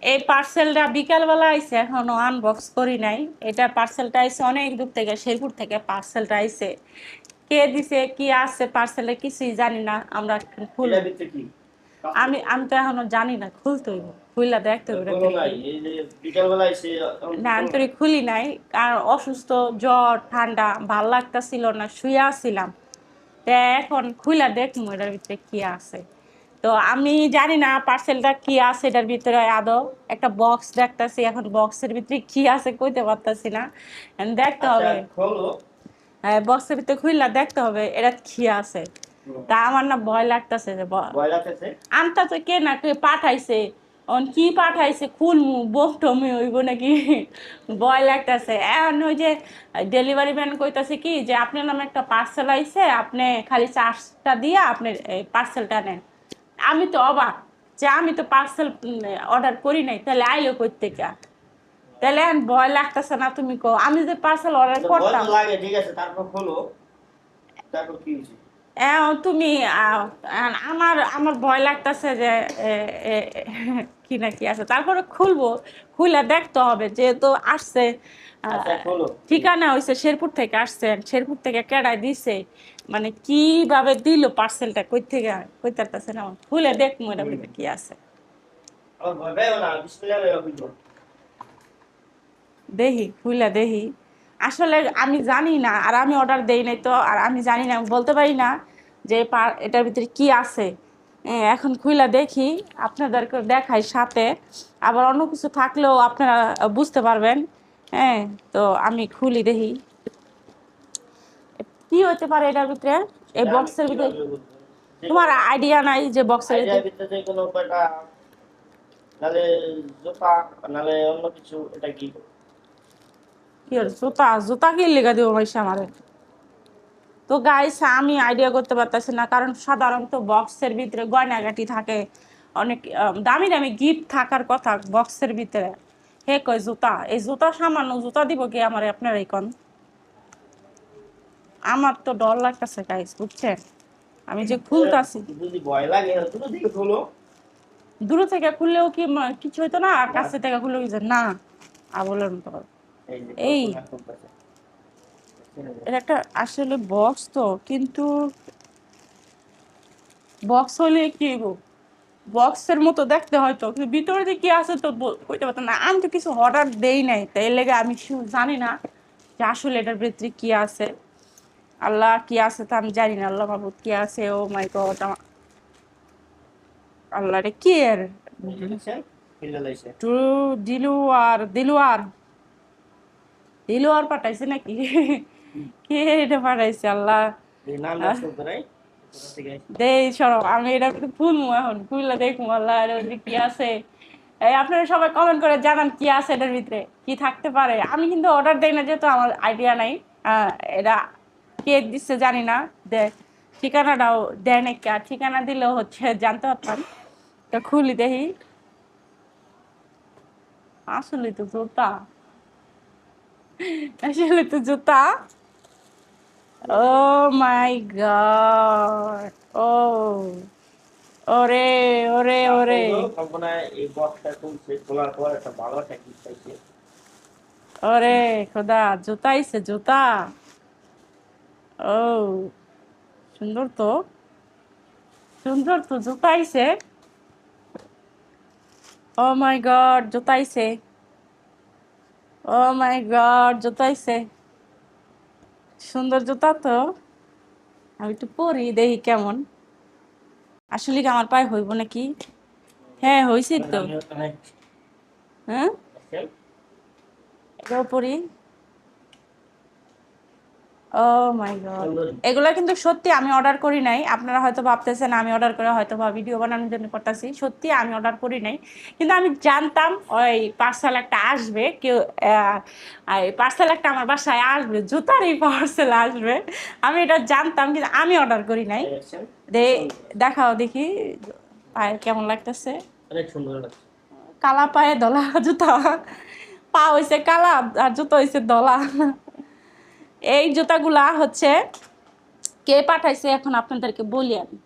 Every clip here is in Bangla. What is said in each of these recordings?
এই পার্সেলটা বিকালবেলা আইছে, এখনো আনবক্স করি নাই। এটা পার্সেলটা আইছে অনেক দূর থেকে, শেরপুর থেকে পার্সেলটা আইছে। কে দিছে, কি আছে পার্সেলে কিছুই জানি না। আমরা এটা খুলবো। ভিতরে কি আমি কাপড়? আমি তো এখনো জানি না, খুলতে হইব। খুললা দেখতে হইব এটা খোলো ভিতরে নাই, কি। এই যে বিকাল বেলায় সে এখন না, আমি খোলো তো নাই। খুলি নাই, কারণ অসুস্থ, জ্বর ঠান্ডা, ভাল লাগতাছিল না, শুয়ে ছিলাম। তা এখন খুইলা দেখবো এটার ভিতরে কি আছে। তো আমি জানি না পার্সেলটা কি আছে এটার ভিতরে আদৌ। একটা বক্স দেখতাছি, এখন বক্সের ভিতরে কি আছে কইতে পারতাছি না। এখন দেখতে আচ্ছা হবে। খোলো। বক্সের ভিতরে খুইলা দেখতে হবে এটা কি আছে। হুম, তা আমার না ভয় লাগতাছে যে ভয় লাগতেছে। আনতা তো কে না কে পাঠাইছে। অন কি পাঠাইছে, খুলমু বকটমি হইব নাকি। ভয় লাগতাছে। এখন ওই যে ডেলিভারি ম্যান কইতাছে কি যে আপনার নামে একটা পার্সেল আইছে, আপনি খালি চার্জটা দিয়ে আপনি পার্সেলটা নেন। আমি তো অবাক যে আমি তো পার্সেল অর্ডার করি নাই, তাহলে আইলো কই থেকে। তাহলে এখন ভয় লাগতেছে না, তুমি কো আমি যে পার্সেল অর্ডার আচ্ছা ভয় তো করতাম। লাগে, ঠিক আছে, তারপর খোলো। তারপর কি হয়েছে? তুমি আমার আমার ভয় লাগতেছে যে এ, এ, কি না কি আছে, তারপরে খুলবো। খুলে দেখতে হবে, যেহেতু আসছে। আচ্ছা আহ, খোলো। ঠিকানা হয়েছে শেরপুর থেকে আসছে, শেরপুর থেকে কেডাই দিছে, মানে কিভাবে দিল পার্সেলটা, কই থেকে কইতে পারতেছে না। খুলে দেখবো এটার হুম, ভিতরে কি আছে। আমার ভয় পাইও না, বিসমিল্লাহ বলে খুলবো। দেখি, খুলে দেখি। আসলে আমি জানি না, আর আমি অর্ডার দেই নাই তো, আর আমি জানি না, আমি বলতে পারি না যে এটার ভিতরে কি আছে। এখন খুলে দেখি, আপনাদেরকে দেখাই সাথে। আবার অন্য কিছু থাকলেও আপনারা বুঝতে পারবেন। হ্যাঁ, তো আমি খুলি দেখি কি হতে পারে এটার ভিতরে, এই এটা আমি বক্সের ভিতরে। কিভাবে বুঝবো? যে তোমার কোনো আইডিয়া নাই যে বক্সের ভিতরে আইডিয়ার ভিতরে যে কোনো কয়টা, নালে জুতা, নালে অন্য কিছু, এটা কি? কি হচ্ছে? জুতা? জুতা কি লেগে দেবো মাইসা আমারে? তো গাইস, আমি আইডিয়া করতে পারতেছি না, কারণ সাধারণত বক্সের ভিতরে গয়নাগাটি থাকে, অনেক দামি দামি গিফট থাকার কথা বক্সের ভিতরে। হে কয় জুতা, এই জুতা সামান্য জুতা দিব কি আমার, আপনারাই কোন। আমার তো ডর লাগতেছে গাইস, বুঝছেন, আমি যে খুলতাছি। যদি ভয় লাগে তুমি দিকে খোলো। দূর থেকে খুললেও কি কিছু হইতো না, আর না, কাছে থেকে খুললেও কিছু না। আবলের মতো কথা। এই যে এই কল্পনা করতেছে। এটা একটা আসলে বক্স তো, কিন্তু বক্স হলে কি হইব, বক্সের মতো দেখতে হয়তো, কিন্তু ভিতরে যে কি আছে তো কইতে পারতাম না। আমি তো কিছু অর্ডার দেই নাই, তাই লেগে আমি জানি না যে আসলে এটার ভিতরে কি আছে। আল্লাহ, কি আছে তা আমি জানি না। আল্লাহ মাহবুদ, কি আছে, ও মাই গড। আল্লাহ রে, কি এর এই যে দেখছেন, ফিল্ডে লাইছে। টু দিলুয়ার, দিলুয়ার, দিলুয়ার পাঠাইছে নাকি? কে এটা পাঠাইছে আল্লাহ। এই নাম আহ, রাখছে উপরে, কোথা থেকে আইছে? দেই সরব, আমি এটা খুলবো, এখন খুললে দেখবো আল্লাহ এর ভিতরে কি আছে। এই আপনারা সবাই কমেন্ট করে জানান কি আছে এটার ভিতরে, কি থাকতে পারে। আমি কিন্তু অর্ডার দেই না, যেহেতু আমার আইডিয়া নাই। এটা কে দিচ্ছে জানি না। দে ঠিকানাটাও দেয় নাকি, আর ঠিকানা দিলেও হচ্ছে জানতে পারতাম। তা খুলি দেখি। আসলে তো জুতা, আসলে তো জুতা। ও মাই গড। ও, ওরে, ওরে, ওরে, তারপর কল্পনা এই বক্সটা খুলছে, খোলার পর একটা ভালো একটা গিফট পাইছে। ওরে খোদা, জুতা আইছে, জুতা। ও, সুন্দর তো, সুন্দর তো জুতা আইছে। ও মাই গড, জুতা আইছে। ও মাই গড, জুতা আইছে। সুন্দর জুতা তো। আমি একটু পরি দেখি কেমন। আসলে কি আমার পায়ে হইব নাকি? হ্যাঁ, হয়েছে তো। আমি ওখানে হ্যাঁ, দেখছেন? এটাও পরি। ও মাই গড। সুন্দর। এগুলা কিন্তু সত্যি আমি অর্ডার করি নাই। আপনারা হয়তো ভাবতেছেন আমি অর্ডার করে হয়তো বা ভিডিও বানানোর জন্য করতেছি, সত্যি আমি অর্ডার করি নাই। কিন্তু আমি জানতাম ওই পার্সেল একটা আসবে, কেউ পার্সেল একটা আমার বাসায় আসবে, জুতারই পার্সেল আসবে। আমি এটা জানতাম, কিন্তু আমি অর্ডার করি নাই। এই দেখছেন, দে, কি সুন্দর। দেখাও দেখি পায়ে কেমন লাগতেছে। অনেক সুন্দর লাগছে। কালা পায়ে দলা জুতা, পা হইছে কালা আর জুতো হইছে দলা। এই জুতাগুলা হচ্ছে কে পাঠাইছে এখন আপনাদেরকে বলি আমি।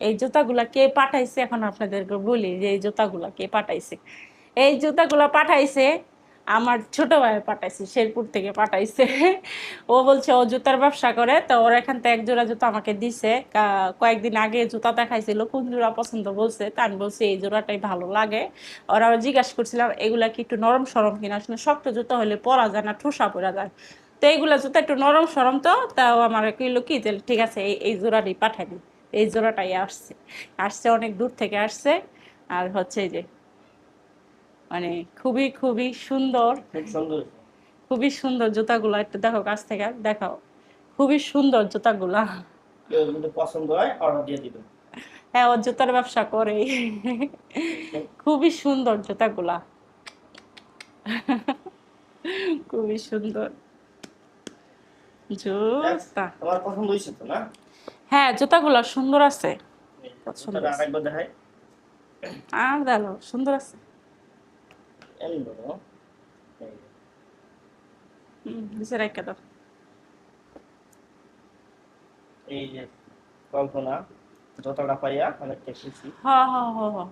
এই জুতাগুলা কে পাঠাইছে এখন আপনাদেরকে বলি, যে এই জুতাগুলা কে পাঠাইছে। এই জুতাগুলো পাঠাইছে আমার ছোট ভাই, পাঠাইছে শেরপুর থেকে পাঠাইছে। ও বলছে ও জুতার ব্যবসা করে, তো ওর এখান থেকে এক জোড়া জুতা আমাকে দিছে। কয়েকদিন আগে জুতা দেখাইছিল, কোন জোড়া পছন্দ বলছে, তা আমি বলছি এই জোড়াটাই ভালো লাগে। ওরা জিজ্ঞাসা করছিলাম এগুলা কি একটু নরম সরম কিনা, আসলে শক্ত জুতা হলে পরা যায় না, ঠোসা পরা যায়। তো এইগুলা জুতা একটু নরম সরম, তো তাও আমার কইলো কি যে ঠিক আছে এই জোড়াটাই পাঠাই দিই। এই জোড়াটাই আসছে, আসছে অনেক দূর থেকে আসছে। আর হচ্ছে এই যে মানে খুবই খুবই সুন্দর, খুব সুন্দর। খুবই সুন্দর জুতাগুলা, একটু দেখো কাছ থেকে দেখাও, খুবই সুন্দর জুতাগুলা। কেউ যদি পছন্দ হয় অর্ডার দিয়ে দিবেন। হ্যাঁ, ও জুতার ব্যবসা করে। খুবই সুন্দর জুতাগুলা, খুবই সুন্দর দেখ, জুতা। তোমার পছন্দ হয়েছে তো না? হ্যাঁ, জুতাগুলা সুন্দর আছে, এই পছন্দ জুতাটা আছে। আরেকবার দেখাই। আর দেখো সুন্দর আছে। এমনি ধরো। এই যে, নিচে রেখে দাও। এই যে কল্পনা, যতটা পাইয়া অনেকটা খুশি। হ্যাঁ হ্যাঁ হ্যাঁ হ্যাঁ।